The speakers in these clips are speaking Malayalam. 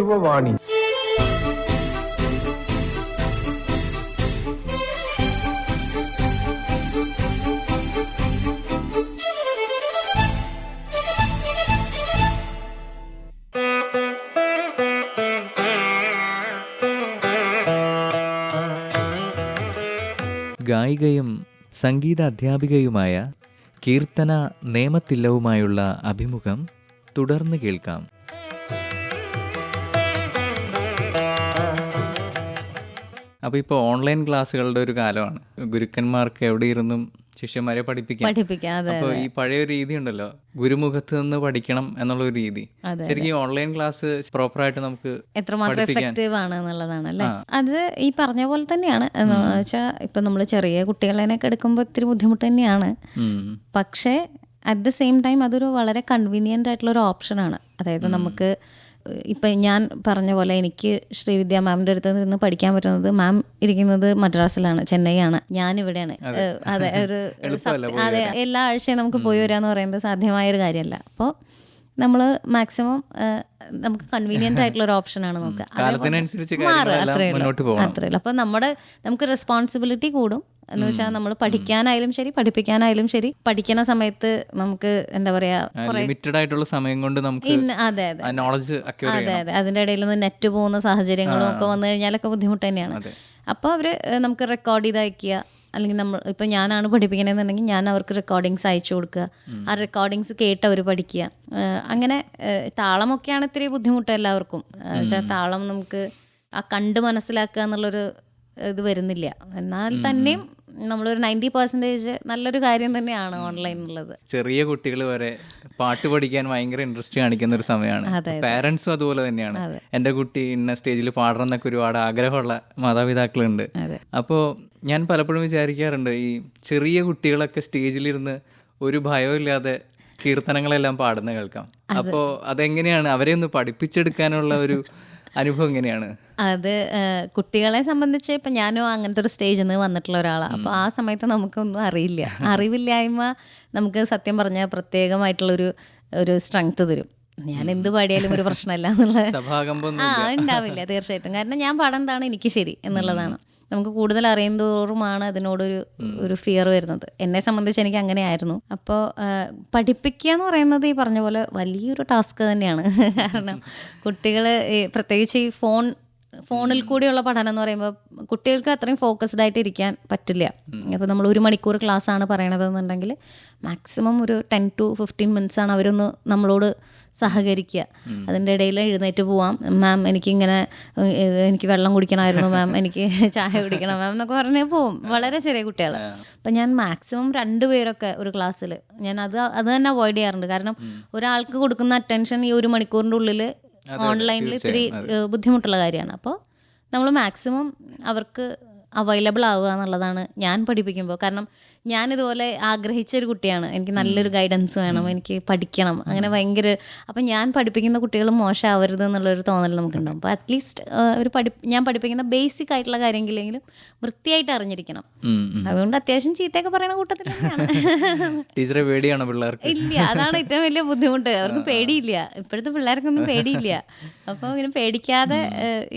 യുവവാണി. ഗായികയും സംഗീത അധ്യാപികയുമായ കീർത്തന നേമത്തില്ലവുമായുള്ള അഭിമുഖം തുടർന്ന് കേൾക്കാം. അപ്പോൾ ഇപ്പോൾ ഓൺലൈൻ ക്ലാസ്സുകളുടെ ഒരു കാലമാണ്. ഗുരുക്കന്മാർക്ക് എവിടെ ഇരുന്നും ശിഷ്യന്മാരെ പഠിപ്പിക്കാം. അപ്പോൾ ഈ പഴയ ഒരു രീതി ഉണ്ടല്ലോ, ഗുരുമുഖത്ത് നിന്ന് പഠിക്കണം എന്നുള്ള ഒരു രീതി. ശരിക്കും ഓൺലൈൻ ക്ലാസ് പ്രോപ്പറായിട്ട് നമുക്ക് എത്രമാത്രം എഫക്റ്റീവ് ആണ് എന്നുള്ളതാണ് അല്ലേ. അത് ഈ പറഞ്ഞ പോലെ തന്നെയാണ്. എന്ന് വെച്ചാൽ ഇപ്പൊ നമ്മൾ ചെറിയ കുട്ടികളെയൊക്കെ എടുക്കുമ്പോൾ ഇത്തിരി ബുദ്ധിമുട്ട് തന്നെയാണ്. പക്ഷേ അറ്റ് ദ സെയിം ടൈം അതൊരു വളരെ കൺവീനിയന്റ് ആയിട്ടുള്ള ഒരു ഓപ്ഷനാണ്. അതായത് നമുക്ക് ഇപ്പം ഞാൻ പറഞ്ഞ പോലെ എനിക്ക് ശ്രീവിദ്യ മാമിൻ്റെ അടുത്ത് നിന്ന് പഠിക്കാൻ പറ്റുന്നത്, മാം ഇരിക്കുന്നത് മദ്രാസിലാണ്, ചെന്നൈ ആണ്, ഞാനിവിടെയാണ്. അതെ, അതെ, എല്ലാ ആഴ്ചയും നമുക്ക് പോയി വരാന്ന് പറയുന്നത് സാധ്യമായൊരു കാര്യമല്ല. അപ്പോൾ നമ്മൾ മാക്സിമം നമുക്ക് കൺവീനിയന്റ് ആയിട്ടുള്ള ഒരു ഓപ്ഷനാണ് നോക്കുക. അത്രയല്ല. അപ്പോൾ നമുക്ക് റെസ്പോൺസിബിലിറ്റി കൂടും. എന്ന് വെച്ചാൽ നമ്മൾ പഠിക്കാനായാലും ശരി പഠിപ്പിക്കാനായാലും ശരി, പഠിക്കുന്ന സമയത്ത് നമുക്ക് എന്താ പറയാ, ലിമിറ്റഡ് ആയിട്ടുള്ള സമയം കൊണ്ട് നമുക്ക് അതെ അതെ അതെ അതെ അതിന്റെ ഇടയിൽ നിന്ന് നെറ്റ് പോകുന്ന സാഹചര്യങ്ങളും ഒക്കെ വന്നു കഴിഞ്ഞാലൊക്കെ ബുദ്ധിമുട്ട് തന്നെയാണ്. അപ്പോൾ അവര് നമുക്ക് റെക്കോർഡ് ചെയ്ത് അയക്കുക, അല്ലെങ്കിൽ നമ്മൾ ഇപ്പം ഞാനാണ് പഠിപ്പിക്കണമെന്നുണ്ടെങ്കിൽ ഞാൻ അവർക്ക് റെക്കോർഡിങ്സ് അയച്ചു കൊടുക്കുക. ആ റെക്കോർഡിങ്സ് കേട്ട് അവർ പഠിക്കുക. അങ്ങനെ താളമൊക്കെയാണ് ഇത്തിരി ബുദ്ധിമുട്ട് എല്ലാവർക്കും. വെച്ചാൽ താളം നമുക്ക് ആ കണ്ട് മനസ്സിലാക്കുക എന്നുള്ളൊരു ഇത് വരുന്നില്ല. എന്നാൽ തന്നെയും നമ്മളൊരു 90% നല്ലൊരു കാര്യം തന്നെയാണ് ഓൺലൈൻ ഉള്ളത്. ചെറിയ കുട്ടികൾ വരെ പാട്ട് പഠിക്കാൻ ഭയങ്കര ഇൻട്രസ്റ്റ് കാണിക്കുന്ന ഒരു സമയമാണ്. പാരന്റ്സും അതുപോലെ തന്നെയാണ്. എൻ്റെ കുട്ടി ഇന്ന സ്റ്റേജിൽ പാടണം എന്നൊക്കെ ഒരുപാട് ആഗ്രഹമുള്ള മാതാപിതാക്കളുണ്ട്. അപ്പോൾ ഞാൻ പലപ്പോഴും വിചാരിക്കാറുണ്ട്, ഈ ചെറിയ കുട്ടികളൊക്കെ സ്റ്റേജിലിരുന്ന് ഒരു ഭയമില്ലാതെ കീർത്തനങ്ങളെല്ലാം പാടുന്ന കേൾക്കാം. അപ്പോൾ അതെങ്ങനെയാണ് അവരെ ഒന്ന് പഠിപ്പിച്ചെടുക്കാനുള്ള ഒരു അനുഭവം എങ്ങനെയാണ്? അത് കുട്ടികളെ സംബന്ധിച്ച് ഇപ്പം ഞാനും അങ്ങനത്തെ ഒരു സ്റ്റേജിൽ നിന്ന് വന്നിട്ടുള്ള ഒരാളാണ്. അപ്പോൾ ആ സമയത്ത് നമുക്കൊന്നും അറിയില്ല. അറിവില്ലായ്മ നമുക്ക് സത്യം പറഞ്ഞാൽ പ്രത്യേകമായിട്ടുള്ളൊരു സ്ട്രെങ്ത് തരും. ഞാൻ എന്ത് പാടിയാലും ഒരു പ്രശ്നമല്ല എന്നുള്ള ഉണ്ടാവില്ല തീർച്ചയായിട്ടും. കാരണം ഞാൻ പാടുന്നതാണ് എനിക്ക് ശരി എന്നുള്ളതാണ്. നമുക്ക് കൂടുതൽ അറിയുന്തോറുമാണ് അതിനോടൊരു ഫിയർ വരുന്നത്. എന്നെ സംബന്ധിച്ച് എനിക്ക് അങ്ങനെയായിരുന്നു. അപ്പോൾ പഠിപ്പിക്കുക എന്ന് പറയുന്നത് ഈ പറഞ്ഞ പോലെ വലിയൊരു ടാസ്ക് തന്നെയാണ്. കാരണം കുട്ടികൾ പ്രത്യേകിച്ച് ഈ ഫോണിൽ കൂടിയുള്ള പഠനം എന്ന് പറയുമ്പോൾ കുട്ടികൾക്ക് അത്രയും ഫോക്കസ്ഡ് ആയിട്ട് ഇരിക്കാൻ പറ്റില്ല. അപ്പോൾ നമ്മൾ 1 മണിക്കൂർ ക്ലാസ് ആണ് പറയണതെന്നുണ്ടെങ്കിൽ മാക്സിമം ഒരു 10 to 15 minutes ആണ് അവരൊന്ന് നമ്മളോട് സഹകരിക്കുക. അതിൻ്റെ ഇടയിൽ എഴുന്നേറ്റ് പോവാം, മാം എനിക്ക് വെള്ളം കുടിക്കണമായിരുന്നു, മാം എനിക്ക് ചായ കുടിക്കണം മാം എന്നൊക്കെ പറഞ്ഞേ പോവും. വളരെ ചെറിയ കുട്ടികൾ. അപ്പം ഞാൻ മാക്സിമം 2 പേരൊക്കെ ഒരു ക്ലാസ്സിൽ ഞാൻ അത് തന്നെ അവോയ്ഡ് ചെയ്യാറുണ്ട്. കാരണം ഒരാൾക്ക് കൊടുക്കുന്ന അറ്റൻഷൻ ഈ 1 മണിക്കൂറിൻ്റെ ഉള്ളിൽ ഓൺലൈനിൽ ഇത്തിരി ബുദ്ധിമുട്ടുള്ള കാര്യമാണ്. അപ്പോൾ നമ്മൾ മാക്സിമം അവർക്ക് അവൈലബിൾ ആവുക എന്നുള്ളതാണ് ഞാൻ പഠിപ്പിക്കുമ്പോൾ. കാരണം ഞാനിതുപോലെ ആഗ്രഹിച്ചൊരു കുട്ടിയാണ്. എനിക്ക് നല്ലൊരു ഗൈഡൻസ് വേണം, എനിക്ക് പഠിക്കണം, അങ്ങനെ ഭയങ്കര. അപ്പം ഞാൻ പഠിപ്പിക്കുന്ന കുട്ടികൾ മോശമാവരുത് എന്നുള്ളൊരു തോന്നൽ നമുക്കുണ്ടാവും. അപ്പോൾ അറ്റ്ലീസ്റ്റ് ഞാൻ പഠിപ്പിക്കുന്ന ബേസിക് ആയിട്ടുള്ള കാര്യങ്ങളെങ്കിലും വൃത്തിയായിട്ട് അറിഞ്ഞിരിക്കണം. അതുകൊണ്ട് അത്യാവശ്യം ചീത്തയൊക്കെ പറയുന്ന കൂട്ടത്തിൽ തന്നെയാണ്. ടീച്ചറെ പേടിയാണോ പിള്ളേർക്ക്? ഇല്ല, അതാണ് ഏറ്റവും വലിയ ബുദ്ധിമുട്ട്. അവർക്ക് പേടിയില്ല. ഇപ്പോഴത്തെ പിള്ളേർക്കൊന്നും പേടിയില്ല. അപ്പോൾ ഇങ്ങനെ പേടിക്കാതെ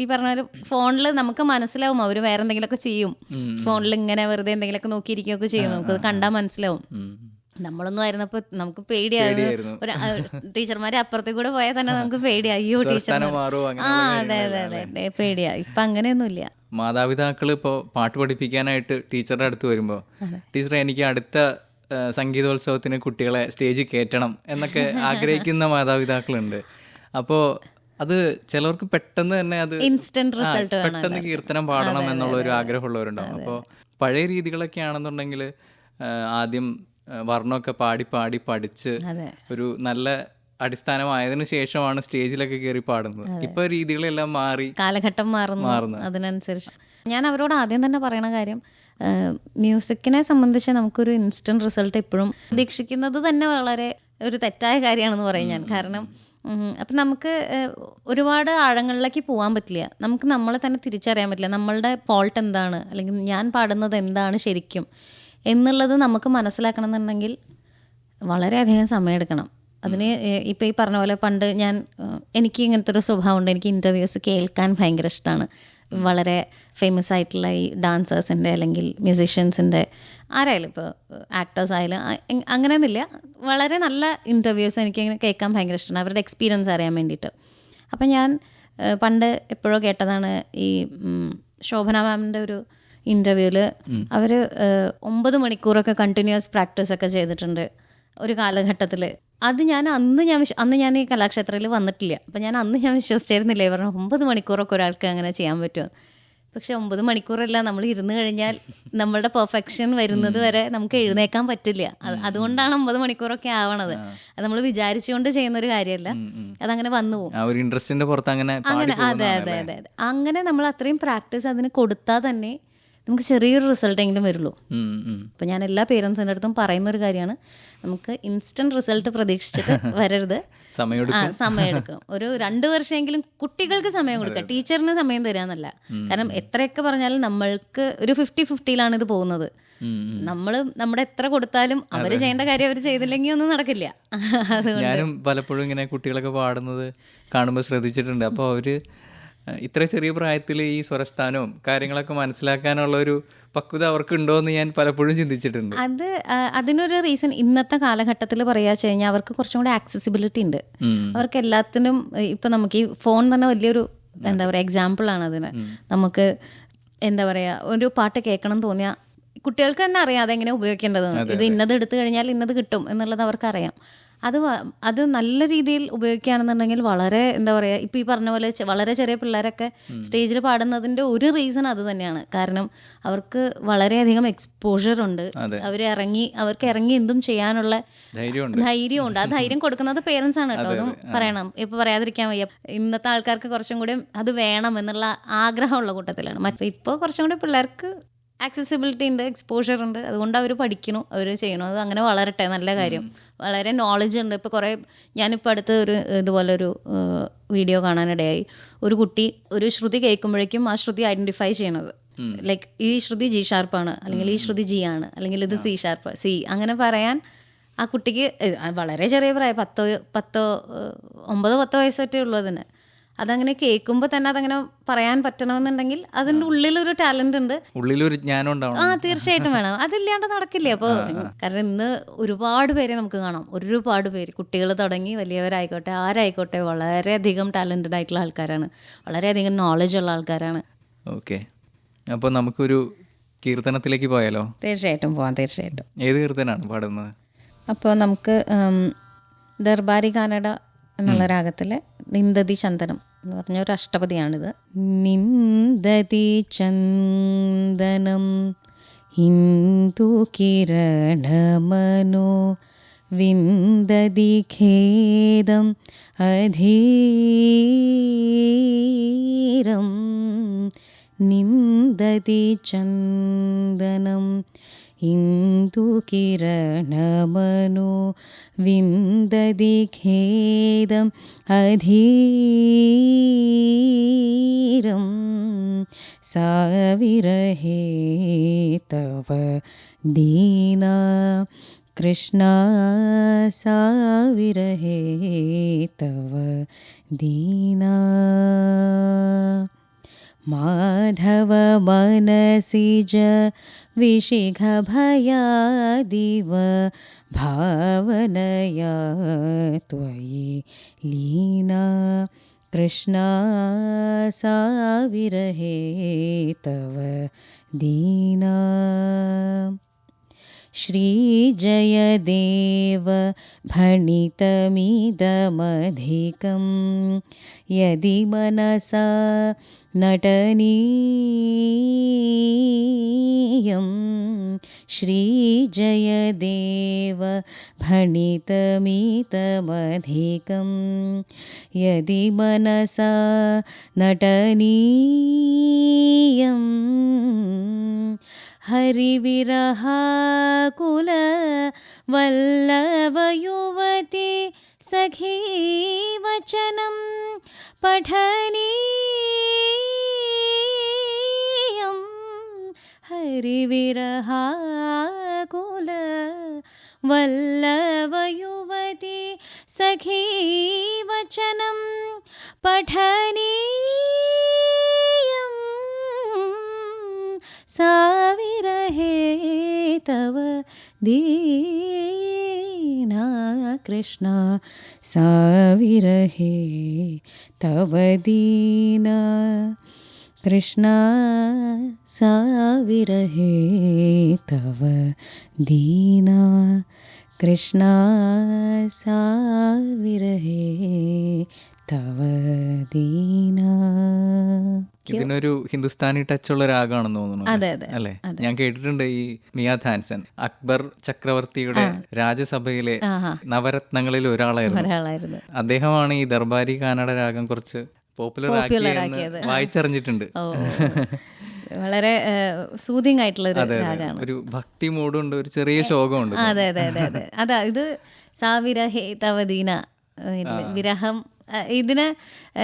ഈ പറഞ്ഞ പോലെ ഫോണിൽ നമുക്ക് മനസ്സിലാവും അവർ വേറെ എന്തെങ്കിലുമൊക്കെ ചെയ്യും. ഫോണിൽ ഇങ്ങനെ വെറുതെ എന്തെങ്കിലുമൊക്കെ നോക്കിയിരിക്കുകയൊക്കെ ചെയ്യും. നമുക്കത് കണ്ടാൽ മനസ്സിലാവും. നമ്മളൊന്നും ആയിരുന്നപ്പോ നമുക്ക് പേടിയായിരുന്നു. ഒരു ടീച്ചർമാരെ അപ്പുറത്തേക്ക് കൂടെ പോയാൽ തന്നെ നമുക്ക് പേടിയാ, അയ്യോ ടീച്ചർ. അതെ അതെ അതെ പേടിയാ. ഇപ്പൊ അങ്ങനെയൊന്നുമില്ല. മാതാപിതാക്കൾ ഇപ്പോൾ പാട്ട് പഠിപ്പിക്കാനായിട്ട് ടീച്ചറുടെ അടുത്ത് വരുമ്പോൾ, ടീച്ചറെ എനിക്ക് അടുത്ത സംഗീതോത്സവത്തിന് കുട്ടികളെ സ്റ്റേജിൽ കയറ്റണം എന്നൊക്കെ ആഗ്രഹിക്കുന്ന മാതാപിതാക്കളുണ്ട്. അപ്പോൾ അത് ചിലർക്ക് പെട്ടെന്ന് തന്നെ അത് ഇൻസ്റ്റന്റ് റിസൾട്ട്, പെട്ടെന്ന് കീർത്തനം പാടണം എന്നുള്ള ഒരു ആഗ്രഹമുള്ളവരുണ്ടാവും. അപ്പോൾ പഴയ രീതികളൊക്കെ ആണെന്നുണ്ടെങ്കിൽ ആദ്യം വർണ്ണമൊക്കെ പാടി പഠിച്ച് ഒരു നല്ല അടിസ്ഥാനമായതിനു ശേഷമാണ് സ്റ്റേജിലൊക്കെ കയറി പാടുന്നത്. ഇപ്പൊ രീതികളെല്ലാം മാറി, കാലഘട്ടം മാറുന്നു. അതിനനുസരിച്ച് ഞാൻ അവരോട് ആദ്യം തന്നെ പറയണ കാര്യം, മ്യൂസിക്കിനെ സംബന്ധിച്ച് നമുക്കൊരു ഇൻസ്റ്റന്റ് റിസൾട്ട് എപ്പോഴും പ്രതീക്ഷിക്കുന്നത് തന്നെ വളരെ ഒരു തെറ്റായ കാര്യമാണെന്ന് പറയും ഞാൻ. കാരണം അപ്പം നമുക്ക് ഒരുപാട് ആഴങ്ങളിലേക്ക് പോകാൻ പറ്റില്ല. നമുക്ക് നമ്മളെ തന്നെ തിരിച്ചറിയാൻ പറ്റില്ല. നമ്മളുടെ ഫോൾട്ട് എന്താണ്, അല്ലെങ്കിൽ ഞാൻ പാടുന്നത് എന്താണ് ശരിക്കും എന്നുള്ളത് നമുക്ക് മനസ്സിലാക്കണം എന്നുണ്ടെങ്കിൽ വളരെയധികം സമയമെടുക്കണം. അതിന് ഇപ്പോൾ ഈ പറഞ്ഞ പോലെ പണ്ട് എനിക്ക് ഇങ്ങനത്തെ ഒരു സ്വഭാവമുണ്ട്. എനിക്ക് ഇൻ്റർവ്യൂസ് കേൾക്കാൻ ഭയങ്കര ഇഷ്ടമാണ്. വളരെ ഫേമസ് ആയിട്ടുള്ള ഈ ഡാൻസേഴ്സിൻ്റെ അല്ലെങ്കിൽ മ്യൂസീഷ്യൻസിൻ്റെ ആരായാലും, ഇപ്പോൾ ആക്ടേഴ്സ് ആയാലും അങ്ങനെയൊന്നുമില്ല, വളരെ നല്ല ഇൻ്റർവ്യൂസ് എനിക്കിങ്ങനെ കേൾക്കാൻ ഭയങ്കര ഇഷ്ടമാണ്, അവരുടെ എക്സ്പീരിയൻസ് അറിയാൻ വേണ്ടിയിട്ട്. അപ്പം ഞാൻ പണ്ട് എപ്പോഴോ കേട്ടതാണ് ഈ ശോഭന മാമിൻ്റെ ഒരു ഇൻ്റർവ്യൂവിൽ അവർ 9 മണിക്കൂറൊക്കെ കണ്ടിന്യൂസ് പ്രാക്ടീസ് ഒക്കെ ചെയ്തിട്ടുണ്ട് ഒരു കാലഘട്ടത്തിൽ. അത് അന്ന് ഞാൻ ഈ കലാക്ഷേത്രയിൽ വന്നിട്ടില്ല. അപ്പം ഞാൻ വിശ്വസിച്ചിരുന്നില്ല പറഞ്ഞു 9 മണിക്കൂറൊക്കെ ഒരാൾക്ക് അങ്ങനെ ചെയ്യാൻ പറ്റുമോ. പക്ഷെ 9 മണിക്കൂറല്ല, നമ്മൾ ഇരുന്ന് കഴിഞ്ഞാൽ നമ്മളുടെ പെർഫെക്ഷൻ വരുന്നത് വരെ നമുക്ക് എഴുന്നേക്കാൻ പറ്റില്ല. അതുകൊണ്ടാണ് 9 മണിക്കൂറൊക്കെ ആവണത്. അത് നമ്മൾ വിചാരിച്ചുകൊണ്ട് ചെയ്യുന്നൊരു കാര്യമല്ല, അതങ്ങനെ വന്നു പോകും. അതെ അതെ അതെ അതെ. അങ്ങനെ നമ്മൾ അത്രയും പ്രാക്ടീസ് അതിന് കൊടുത്താൽ തന്നെ നമുക്ക് ചെറിയൊരു റിസൾട്ടെങ്കിലും വരുള്ളൂ. അപ്പം ഞാൻ എല്ലാ പേരൻസിൻ്റെ അടുത്തും പറയുന്നൊരു കാര്യമാണ്, നമുക്ക് ഇൻസ്റ്റൻറ്റ് റിസൾട്ട് പ്രതീക്ഷിച്ചിട്ട് വരരുത്. സമയമെടുക്കും. ഒരു 2 വർഷമെങ്കിലും കുട്ടികൾക്ക് സമയം കൊടുക്കുക, ടീച്ചറിന് സമയം തരാന്നല്ല. കാരണം എത്രയൊക്കെ പറഞ്ഞാലും നമ്മൾക്ക് ഒരു 50-50 ഇത് പോകുന്നത്. നമ്മൾ നമ്മുടെ എത്ര കൊടുത്താലും അവർ ചെയ്യേണ്ട കാര്യം അവർ ചെയ്തില്ലെങ്കിൽ ഒന്നും നടക്കില്ല. ഞാനും പലപ്പോഴും ഇങ്ങനെ കുട്ടികളൊക്കെ പാടുന്നത് കാണുമ്പോൾ ശ്രദ്ധിച്ചിട്ടുണ്ട്. അപ്പോൾ അവർ ഇത്ര ചെറിയ പ്രായത്തിൽ ഈ സ്വരസ്ഥാനവും കാര്യങ്ങളൊക്കെ മനസ്സിലാക്കാനുള്ള ഒരു പക്വത അവർക്ക് ഉണ്ടോ എന്ന് ഞാൻ പലപ്പോഴും ചിന്തിച്ചിട്ടുണ്ട്. അതിനൊരു റീസൺ ഇന്നത്തെ കാലഘട്ടത്തിൽ പറയാ വെച്ച് കഴിഞ്ഞാൽ അവർക്ക് കുറച്ചും കൂടി ആക്സസിബിലിറ്റി ഉണ്ട്. അവർക്ക് എല്ലാത്തിനും ഇപ്പം നമുക്ക് ഈ ഫോൺ തന്നെ വലിയൊരു എന്താ പറയുക എക്സാമ്പിളാണ് അതിന്. നമുക്ക് എന്താ പറയുക, ഒരു പാട്ട് കേൾക്കണം തോന്നിയാൽ കുട്ടികൾക്ക് തന്നെ അറിയാം അതെങ്ങനെ ഉപയോഗിക്കേണ്ടത്. ഇത് ഇന്നത് എടുത്തു കഴിഞ്ഞാൽ ഇന്നത് കിട്ടും എന്നുള്ളത് അവർക്കറിയാം. അത് നല്ല രീതിയിൽ ഉപയോഗിക്കുകയാണെന്നുണ്ടെങ്കിൽ വളരെ എന്താ പറയുക, ഇപ്പോൾ ഈ പറഞ്ഞ പോലെ വളരെ ചെറിയ പിള്ളേരൊക്കെ സ്റ്റേജിൽ പാടുന്നതിൻ്റെ ഒരു റീസൺ അത് തന്നെയാണ്. കാരണം അവർക്ക് വളരെയധികം എക്സ്പോഷർ ഉണ്ട്. അവർക്ക് ഇറങ്ങി എന്തും ചെയ്യാനുള്ള ധൈര്യമുണ്ട്. ആ ധൈര്യം കൊടുക്കുന്നത് പേരൻസ് ആണ് കേട്ടോ. അതും പറയണം, ഇപ്പോൾ പറയാതിരിക്കാൻ വയ്യ. ഇന്നത്തെ ആൾക്കാർക്ക് കുറച്ചും കൂടി അത് വേണം എന്നുള്ള ആഗ്രഹമുള്ള കൂട്ടത്തിലാണ്. ഇപ്പോൾ കുറച്ചും കൂടി പിള്ളേർക്ക് ആക്സസിബിലിറ്റി ഉണ്ട്, എക്സ്പോഷർ ഉണ്ട്, അതുകൊണ്ട് അവർ പഠിക്കണം, അവർ ചെയ്യണം. അത് അങ്ങനെ വളരട്ടെ, നല്ല കാര്യം. വളരെ നോളജ് ഉണ്ട്. ഇപ്പോൾ ഞാനിപ്പോൾ അടുത്ത് ഇതുപോലൊരു വീഡിയോ കാണാനിടയായി. ഒരു കുട്ടി ഒരു ശ്രുതി കേൾക്കുമ്പോഴേക്കും ആ ശ്രുതി ഐഡൻറ്റിഫൈ ചെയ്യണത്, ലൈക്ക് ഈ ശ്രുതി ജി ഷാർപ്പാണ്, അല്ലെങ്കിൽ ഈ ശ്രുതി ജി ആണ്, അല്ലെങ്കിൽ ഇത് സി ഷാർപ്പ്, സി, അങ്ങനെ പറയാൻ ആ കുട്ടിക്ക് വളരെ ചെറിയ പ്രായം 9-10 വയസ്സൊറ്റേ ഉള്ളൂ അതിന്. അതങ്ങനെ കേൾക്കുമ്പോൾ തന്നെ അതങ്ങനെ പറയാൻ പറ്റണമെന്നുണ്ടെങ്കിൽ അതിൻ്റെ ഉള്ളിലൊരു ടാലന്റ് ഉണ്ട്, ഉള്ളിലൊരു ജ്ഞാനം ഉണ്ടാവണം. തീർച്ചയായിട്ടും വേണം. അതില്ലാണ്ട് നടക്കില്ല. അപ്പോൾ കാരണം ഇന്ന് ഒരുപാട് പേരെ നമുക്ക് കാണാം, ഒരുപാട് പേര്, കുട്ടികൾ തുടങ്ങി വലിയവരായിക്കോട്ടെ ആരായിക്കോട്ടെ, വളരെയധികം ടാലന്റഡ് ആയിട്ടുള്ള ആൾക്കാരാണ്, വളരെയധികം നോളജ് ഉള്ള ആൾക്കാരാണ്. ഓക്കെ, അപ്പോൾ നമുക്കൊരു കീർത്തനത്തിലേക്ക് പോയാലോ? തീർച്ചയായിട്ടും പോവാം, തീർച്ചയായിട്ടും. ഏത് കീർത്തനാണ് പാടുന്നത്? അപ്പോൾ നമുക്ക് ദർബാരി കാനഡ എന്നുള്ള രാഗത്തിലെ നിന്ദതി ചന്ദനം എന്ന് പറഞ്ഞ ഒരു അഷ്ടപതിയാണിത്. നിന്ദതി ചന്ദനം ഹിന്ദു കിരണമനോ വിന്ദതി ഖേദം അധീരം. നിന്ദതി ചന്ദനം ഇന്ദു കിരണമനോ വിന്ദതി ഖേദം അധീരം. സാവിരഹേ തവ ദീന കൃഷ്ണ, സാവിരഹേ തവ ദീന. മാധവ മനസിജ വിശിഖ ഭയാദിവ ഭാവനയാ ത്വയി ലീന. കൃഷ്ണ സാവിരഹേ തവ ദീന. ശ്രീജയദേവ ഭണിതമിദമധികം യദി മനസാ നടനീയം. ശ്രീജയദേവ ഭണിതമിദമധികം യദി മനസാ നടനീയം. ഹരിവിരഹാകുല വല്ലവയുവതി സഖീവചനം പഠനീയം. ഹരിവിരഹാകുല വല്ലവയുവതി സഖീ വചനം പഠനീയം സാവിരഹേ തവ ദീനാ കൃഷ്ണ സാവിരഹേ തവ ദീനാ കൃഷ്ണ സാവിരഹേ തവ ദീനാ കൃഷ്ണ സാവിരഹേ തവ ദീനാ. ഇതിനൊരു ഹിന്ദുസ്ഥാനി ടച്ച് ഉള്ള രാഗമാണെന്ന് തോന്നുന്നു. അതെ അതെ അല്ലെ, ഞാൻ കേട്ടിട്ടുണ്ട് ഈ മിയ ധാൻസൻ അക്ബർ ചക്രവർത്തിയുടെ രാജസഭയിലെ നവരത്നങ്ങളിൽ ഒരാളായിരുന്നു. അദ്ദേഹമാണ് ഈ ദർബാരി കാനഡ രാഗം കുറച്ച് പോപ്പുലർ ആക്കിയെന്ന് വായിച്ചറിഞ്ഞിട്ടുണ്ട്. വളരെ സൂതിങ് ആയിട്ടുള്ള ഒരു രാഗമാണ്. ഒരു ഭക്തി മൂടുണ്ട്, ഒരു ചെറിയ ശോകമുണ്ട്. അതെ അതെ അതെ അതെ അതാ ഇത് സാവിരഹേ തവദീന വിരഹം. ഇതിന്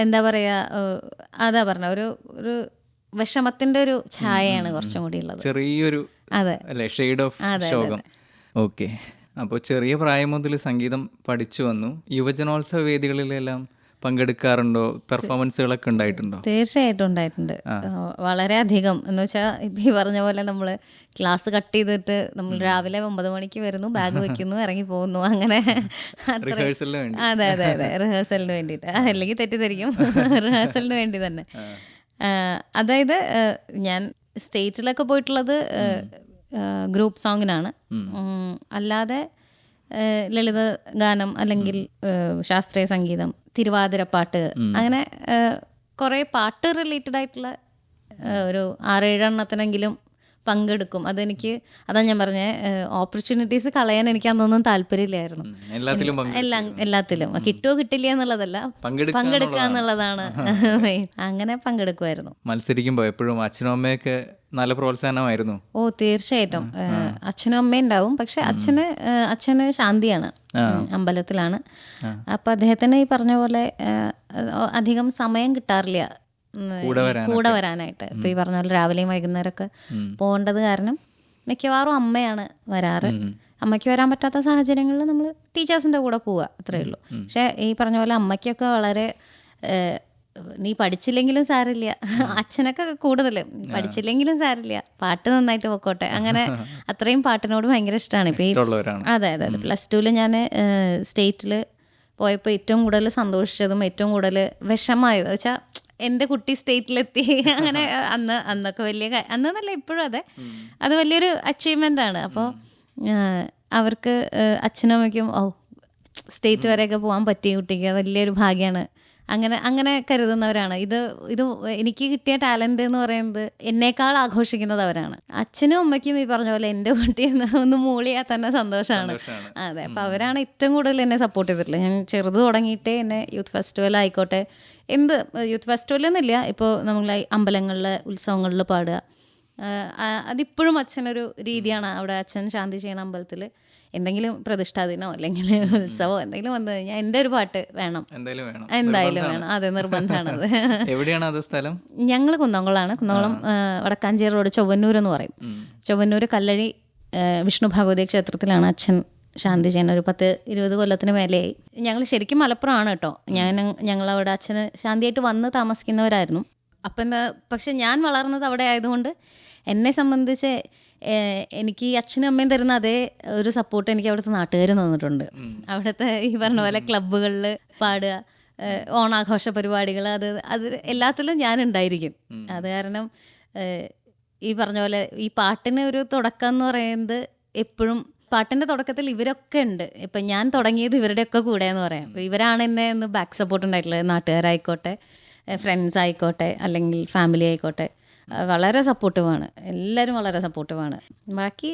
എന്താ പറയാ, അതാ പറഞ്ഞ ഒരു ഒരു വിഷമത്തിന്റെ ഒരു ഛായയാണ് കുറച്ചും കൂടി ഉള്ളത്, ചെറിയൊരു ഷെയ്ഡ് ഓഫ് ശോകം. ഓക്കെ, അപ്പോൾ ചെറിയ പ്രായം മുതൽ സംഗീതം പഠിച്ചു വന്നു. യുവജനോത്സവ വേദികളിലെല്ലാം പങ്കെടുക്കാറുണ്ടോ? പെർഫോമൻസുകളൊക്കെ ഉണ്ടായിട്ടുണ്ടോ? തീർച്ചയായിട്ടും ഉണ്ടായിട്ടുണ്ട്, വളരെയധികം. എന്ന് വെച്ചാൽ ഇപ്പം ഈ പറഞ്ഞ പോലെ നമ്മൾ ക്ലാസ് കട്ട് ചെയ്തിട്ട് നമ്മൾ രാവിലെ 9 മണിക്ക് വരുന്നു, ബാഗ് വെക്കുന്നു, ഇറങ്ങി പോകുന്നു, അങ്ങനെ. അതെ അതെ അതെ, റിഹേഴ്സലിന് വേണ്ടിയിട്ട്, അല്ലെങ്കിൽ തെറ്റിദ്ധരിക്കും, റിഹേഴ്സലിന് വേണ്ടി തന്നെ. അതായത് ഞാൻ സ്റ്റേജിലൊക്കെ പോയിട്ടുള്ളത് ഗ്രൂപ്പ് സോങ്ങിനാണ്, അല്ലാതെ ലളിത ഗാനം അല്ലെങ്കിൽ ശാസ്ത്രീയ സംഗീതം, തിരുവാതിരപ്പാട്ട്, അങ്ങനെ കുറേ പാട്ട് റിലേറ്റഡ് ആയിട്ടുള്ള ഒരു 6-7 എണ്ണത്തിനെങ്കിലും പങ്കെടുക്കും. അതെനിക്ക്, അതാ ഞാൻ പറഞ്ഞ, ഓപ്പർച്യൂണിറ്റീസ് കളയാൻ എനിക്ക് അന്നൊന്നും താല്പര്യമില്ലായിരുന്നു. എല്ലാത്തിലും കിട്ടുമോ കിട്ടില്ല എന്നുള്ളതല്ല, പങ്കെടുക്കുക എന്നുള്ളതാണ്. അങ്ങനെ പങ്കെടുക്കുമായിരുന്നു. മത്സരിക്കുമ്പോൾ എപ്പോഴും അച്ഛനും അമ്മയൊക്കെ നല്ല പ്രോത്സാഹനമായിരുന്നു? ഓ തീർച്ചയായിട്ടും, അച്ഛനും അമ്മയും ഉണ്ടാവും. പക്ഷെ അച്ഛന് ശാന്തിയാണ്, അമ്പലത്തിലാണ്. അപ്പം അദ്ദേഹത്തിന് ഈ പറഞ്ഞ പോലെ അധികം സമയം കിട്ടാറില്ല കൂടെ വരാനായിട്ട്. ഇപ്പം ഈ പറഞ്ഞ പോലെ രാവിലെയും വൈകുന്നേരമൊക്കെ പോകേണ്ടത് കാരണം മിക്കവാറും അമ്മയാണ് വരാറ്. അമ്മയ്ക്ക് വരാൻ പറ്റാത്ത സാഹചര്യങ്ങളിൽ നമ്മൾ ടീച്ചേഴ്സിൻ്റെ കൂടെ പോവുക, അത്രയേ ഉള്ളൂ. പക്ഷെ ഈ പറഞ്ഞ പോലെ അമ്മയ്ക്കൊക്കെ വളരെ, നീ പഠിച്ചില്ലെങ്കിലും സാരില്ല, അച്ഛനൊക്കെ കൂടുതൽ പഠിച്ചില്ലെങ്കിലും സാരില്ല, പാട്ട് നന്നായിട്ട് പൊക്കോട്ടെ, അങ്ങനെ അത്രയും പാട്ടിനോട് ഭയങ്കര ഇഷ്ടമാണ്. ഇപ്പം ഈ അതെ അതെ അതെ, +2 ഞാൻ സ്റ്റേറ്റിൽ പോയപ്പോൾ ഏറ്റവും കൂടുതൽ സന്തോഷിച്ചതും ഏറ്റവും കൂടുതൽ വിഷമമായത് വെച്ചാൽ എൻ്റെ കുട്ടി സ്റ്റേറ്റിലെത്തി. അങ്ങനെ അന്നൊക്കെ വലിയ അന്നല്ല, ഇപ്പോഴും അതെ, അത് വലിയൊരു അച്ചീവ്മെൻ്റ് ആണ്. അപ്പോൾ അവർക്ക് അച്ഛനും അമ്മയ്ക്കും സ്റ്റേറ്റ് വരെയൊക്കെ പോകാൻ പറ്റിയ കുട്ടിക്ക് വലിയൊരു ഭാഗ്യമാണ്. അങ്ങനെ കരുതുന്നവരാണ്. ഇത് എനിക്ക് കിട്ടിയ ടാലന്റ് എന്ന് പറയുന്നത് എന്നേക്കാൾ ആഘോഷിക്കുന്നത് അവരാണ്. അച്ഛനും അമ്മയ്ക്കും ഈ പറഞ്ഞ പോലെ എൻ്റെ കുട്ടി ഒന്ന് മൂളിയാൽ തന്നെ സന്തോഷമാണ്. അതെ, അപ്പം അവരാണ് ഏറ്റവും കൂടുതൽ എന്നെ സപ്പോർട്ട് ചെയ്തിട്ടുള്ളത്. ഞാൻ ചെറുത് തുടങ്ങിയിട്ടേ എന്നെ യൂത്ത് ഫെസ്റ്റിവൽ ആയിക്കോട്ടെ, എന്ത് യൂത്ത് ഫെസ്റ്റിവൽ എന്നില്ല, ഇപ്പോൾ നമ്മൾ അമ്പലങ്ങളിൽ ഉത്സവങ്ങളിൽ പാടുക, അതിപ്പോഴും അച്ഛനൊരു രീതിയാണ്. അവിടെ അച്ഛൻ ശാന്തി ചെയ്യണ അമ്പലത്തിൽ എന്തെങ്കിലും പ്രതിഷ്ഠാദിനോ അല്ലെങ്കിൽ ഉത്സവമോ എന്തെങ്കിലും വന്നു കഴിഞ്ഞാൽ എൻ്റെ ഒരു പാട്ട് വേണം, എന്തായാലും വേണം. അതെ, നിർബന്ധമാണത്. എവിടെയാണ് അത് സ്ഥലം? ഞങ്ങൾ കുന്നംകുളമാണ്. കുന്നംകുളം വടക്കാഞ്ചേരി റോഡ്, ചൊവ്വന്നൂർ എന്ന് പറയും. ചൊവ്വന്നൂർ കല്ലഴി വിഷ്ണു ഭഗവതി ക്ഷേത്രത്തിലാണ് അച്ഛൻ ശാന്തി ചെയ്യുന്ന. ഒരു 10-20 കൊല്ലത്തിന് മേലെയായി. ഞങ്ങൾ ശരിക്കും മലപ്പുറമാണ് കേട്ടോ. ഞങ്ങളവിടെ അച്ഛന് ശാന്തിയായിട്ട് വന്ന് താമസിക്കുന്നവരായിരുന്നു. അപ്പം പക്ഷെ ഞാൻ വളർന്നത് അവിടെ ആയതുകൊണ്ട് എന്നെ സംബന്ധിച്ച് എനിക്ക് ഈ അച്ഛനും അമ്മയും തരുന്ന അതേ ഒരു സപ്പോർട്ട് എനിക്ക് അവിടുത്തെ നാട്ടുകാർ തന്നിട്ടുണ്ട്. അവിടുത്തെ ഈ പറഞ്ഞ പോലെ ക്ലബ്ബുകളിൽ പാടുക, ഓണാഘോഷ പരിപാടികൾ, അത് എല്ലാത്തിലും ഞാനുണ്ടായിരിക്കും. അത് കാരണം ഈ പറഞ്ഞ പോലെ ഈ പാട്ടിന് ഒരു തുടക്കം എന്ന് പറയുന്നത് എപ്പോഴും പാട്ടിൻ്റെ തുടക്കത്തിൽ ഇവരൊക്കെ ഉണ്ട്. ഇപ്പം ഞാൻ തുടങ്ങിയത് ഇവരുടെയൊക്കെ കൂടെ എന്ന് പറയാം. ഇവരാണ് എന്നെ ഒന്ന് ബാക്ക് സപ്പോർട്ട് ഉണ്ടായിട്ടുള്ളത്. നാട്ടുകാരായിക്കോട്ടെ, ഫ്രണ്ട്സ് ആയിക്കോട്ടെ, അല്ലെങ്കിൽ ഫാമിലി ആയിക്കോട്ടെ, വളരെ സപ്പോർട്ടീവാണ്. എല്ലാവരും വളരെ സപ്പോർട്ടീവാണ്. ബാക്കി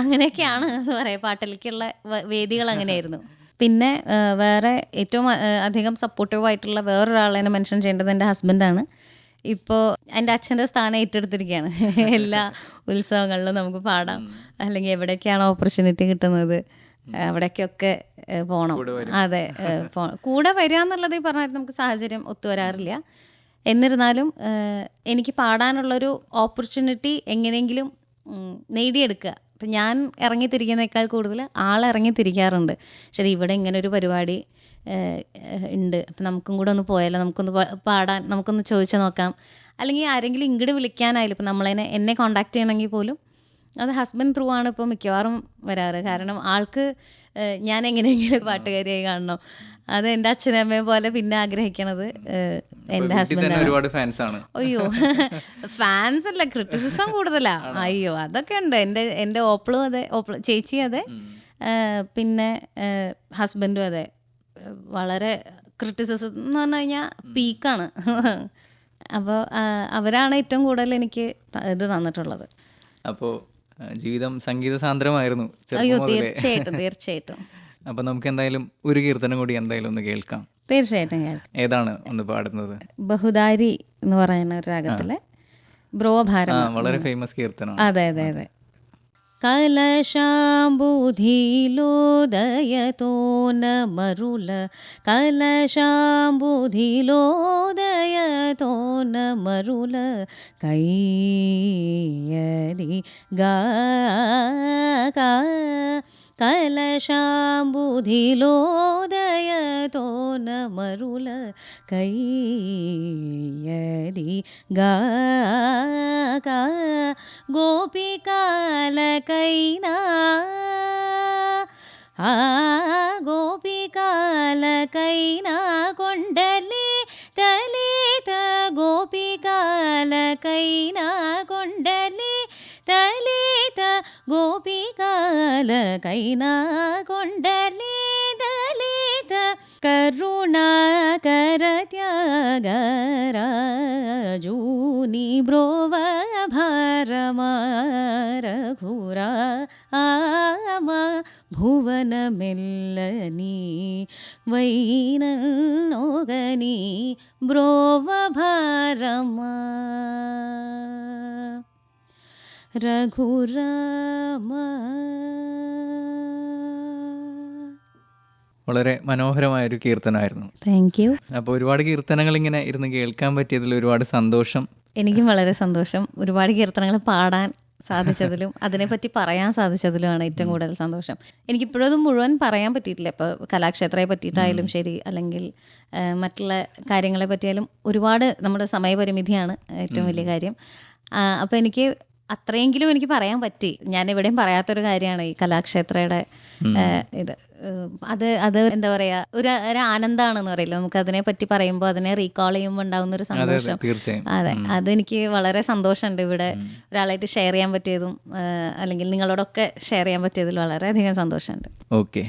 അങ്ങനെയൊക്കെയാണ് പറയാം. പാട്ടിലേക്കുള്ള വേദികൾ അങ്ങനെയായിരുന്നു. പിന്നെ വേറെ ഏറ്റവും അധികം സപ്പോർട്ടീവായിട്ടുള്ള വേറൊരാളെ മെൻഷൻ ചെയ്യേണ്ടത് എൻ്റെ ഹസ്ബൻഡാണ്. ഇപ്പോൾ എൻ്റെ അച്ഛൻ്റെ സ്ഥാനം ഏറ്റെടുത്തിരിക്കുകയാണ്. എല്ലാ ഉത്സവങ്ങളിലും നമുക്ക് പാടാം, അല്ലെങ്കിൽ എവിടെയൊക്കെയാണ് ഓപ്പർച്യൂണിറ്റി കിട്ടുന്നത് അവിടേക്കൊക്കെ പോകണം. അതെ, കൂടെ വരിക എന്നുള്ളത് ഈ പറഞ്ഞാൽ നമുക്ക് സാഹചര്യം ഒത്തുവരാറില്ല. എന്നിരുന്നാലും എനിക്ക് പാടാനുള്ളൊരു ഓപ്പർച്യൂണിറ്റി എങ്ങനെയെങ്കിലും നേടിയെടുക്കുക, ഇപ്പം ഞാൻ ഇറങ്ങിത്തിരിക്കുന്നേക്കാൾ കൂടുതൽ ആൾ ഇറങ്ങിത്തിരിക്കാറുണ്ട്. ശരി, ഇവിടെ ഇങ്ങനൊരു പരിപാടി ഉണ്ട്, അപ്പം നമുക്കും കൂടെ ഒന്ന് പോയാലോ, നമുക്കൊന്ന് പാടാൻ, നമുക്കൊന്ന് ചോദിച്ചു നോക്കാം. അല്ലെങ്കിൽ ആരെങ്കിലും ഇങ്ങോട്ട് വിളിക്കാനായാലും, ഇപ്പം എന്നെ കോൺടാക്ട് ചെയ്യണമെങ്കിൽ പോലും അത് ഹസ്ബൻഡ് ത്രൂ ആണ് ഇപ്പോൾ മിക്കവാറും വരാറ്. കാരണം ആൾക്ക് ഞാൻ എങ്ങനെയെങ്കിലും പാട്ടുകാരിയായി കാണണം. അത് എൻ്റെ അച്ഛനമ്മയെ പോലെ പിന്നെ ആഗ്രഹിക്കണത് എൻ്റെ ഹസ്ബൻഡാണ്. അയ്യോ, ഫാൻസ് അല്ല, ക്രിറ്റിസിസം കൂടുതലാ. അയ്യോ, അതൊക്കെ ഉണ്ട്. എൻ്റെ ഓപ്പിളും അതെ, ചേച്ചി അതെ, പിന്നെ ഹസ്ബൻഡും അതെ. വളരെ ക്രിറ്റിസിസം എന്ന് പറഞ്ഞു കഴിഞ്ഞാൽ പീക്കാണ്. അപ്പോൾ അവരാണ് ഏറ്റവും കൂടുതൽ എനിക്ക് ഇത് തന്നിട്ടുള്ളത്. അപ്പോൾ ജീവിതം സംഗീത സാന്ദ്രമായിരുന്നു. അയ്യോ, തീർച്ചയായിട്ടും. അപ്പൊ നമുക്ക് എന്തായാലും ഒരു കീർത്തനം കൂടി എന്തായാലും ഒന്ന് കേൾക്കാം. തീർച്ചയായിട്ടും കേൾക്കാം. ഏതാണ് ഒന്ന് പാടുന്നത്? ബഹുദാരി എന്ന് പറയുന്ന ഒരു രാഗത്തിലെ ബ്രോഭാരം, വളരെ ഫേമസ് കീർത്തനം. അതെ അതെ അതെ. കലശാംബുധിലോദയതോ ന മരുല, കലശാംബുധിലോദയതോ ന മരുല, കൈയതി ഗാ കലശാംബുധിലോദയതോ ന മരുല, കൈയതി ഗാ ഗോപികാലകൈനാ ഗോപികാലകൈനാ കൊണ്ടലേ തലേത, ഗോപികാലകൈനാ കൊണ്ടലേ തലേത, ഗോപികാലകൈനാ കൊണ്ടലേ തലേത, കരുണാകര ത്യാഗരാജൂനി ബ്രോവ ഭാരമാ രഘുരാ ആമ ഭുവനമെല്ലനീ വൈനോഗനീ ബ്രോവ ഭാരമാ രഘുരാമ. വളരെ മനോഹരമായൊരു കീർത്തനമായിരുന്നു. Thank you. അപ്പോൾ ഒരുപാട് കീർത്തനങ്ങൾ ഇങ്ങനെ ഇരുന്ന് കേൾക്കാൻ പറ്റിയതിൽ ഒരുപാട് സന്തോഷം. എനിക്കും വളരെ സന്തോഷം. ഒരുപാട് കീർത്തനങ്ങൾ പാടാൻ സാധിച്ചതിലും അതിനെപ്പറ്റി പറയാൻ സാധിച്ചതിലുമാണ് ഏറ്റവും കൂടുതൽ സന്തോഷം. എനിക്കിപ്പോഴും അത് മുഴുവൻ പറയാൻ പറ്റിയിട്ടില്ല. ഇപ്പോൾ കലാക്ഷേത്രയെ പറ്റിയിട്ടായാലും ശരി, അല്ലെങ്കിൽ മറ്റുള്ള കാര്യങ്ങളെ പറ്റിയാലും ഒരുപാട് നമ്മുടെ സമയപരിമിതിയാണ് ഏറ്റവും വലിയ കാര്യം. അപ്പോൾ എനിക്ക് അത്രയെങ്കിലും എനിക്ക് പറയാൻ പറ്റി. ഞാൻ എവിടെയും പറയാത്തൊരു കാര്യമാണ് ഈ കലാക്ഷേത്രയുടെ ഇത്. അത് എന്താ പറയാ, ഒരു ആനന്ദമാണെന്ന് പറയില്ല നമുക്ക് അതിനെ പറ്റി പറയുമ്പോൾ, അതിനെ റീകോൾ ചെയ്യുമ്പോൾ ഉണ്ടാകുന്ന ഒരു സന്തോഷം. അതെ, അതെനിക്ക് വളരെ സന്തോഷമുണ്ട്. ഇവിടെ ഒരാളായിട്ട് ഷെയർ ചെയ്യാൻ പറ്റിയതും അല്ലെങ്കിൽ നിങ്ങളോടൊക്കെ ഷെയർ ചെയ്യാൻ പറ്റിയതിൽ വളരെയധികം സന്തോഷമുണ്ട്. ഓക്കെ.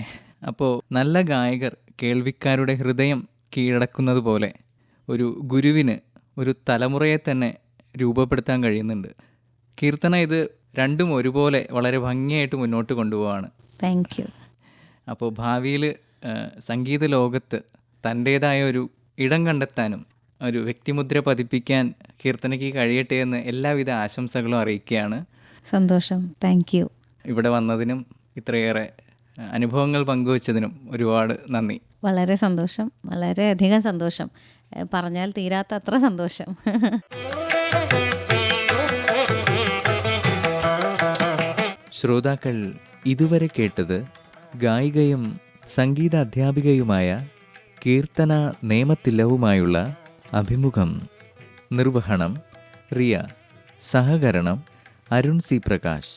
അപ്പോൾ നല്ല ഗായകർ കേൾവിക്കാരുടെ ഹൃദയം കീഴടക്കുന്നത് പോലെ ഒരു ഗുരുവിന് ഒരു തലമുറയെ തന്നെ രൂപപ്പെടുത്താൻ കഴിയുന്നുണ്ട്. കീർത്തന ഇത് രണ്ടും ഒരുപോലെ വളരെ ഭംഗിയായിട്ട് മുന്നോട്ട് കൊണ്ടുപോവാണ്. Thank you. അപ്പോൾ ഭാവിയിൽ സംഗീത ലോകത്ത് തൻ്റേതായ ഒരു ഇടം കണ്ടെത്താനും ഒരു വ്യക്തിമുദ്ര പതിപ്പിക്കാൻ കീർത്തനയ്ക്ക് കഴിയട്ടെ എന്ന് എല്ലാവിധ ആശംസകളും അറിയിക്കുകയാണ്. സന്തോഷം. Thank you. ഇവിടെ വന്നതിനും ഇത്രയേറെ അനുഭവങ്ങൾ പങ്കുവച്ചതിനും ഒരുപാട് നന്ദി. വളരെ സന്തോഷം, വളരെയധികം സന്തോഷം. പറഞ്ഞാൽ തീരാത്ത അത്ര സന്തോഷം. ശ്രോതാക്കൾ ഇതുവരെ കേട്ടത് ഗായികയും സംഗീത അധ്യാപികയുമായ കീർത്തന നേമത്തില്ലവുമായുള്ള അഭിമുഖം. നിർവഹണം റിയ, സഹകരണം അരുൺ സി പ്രകാശ്.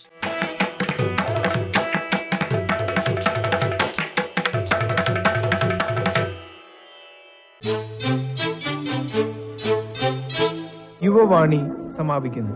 യുവവാണി സമാപിക്കുന്നു.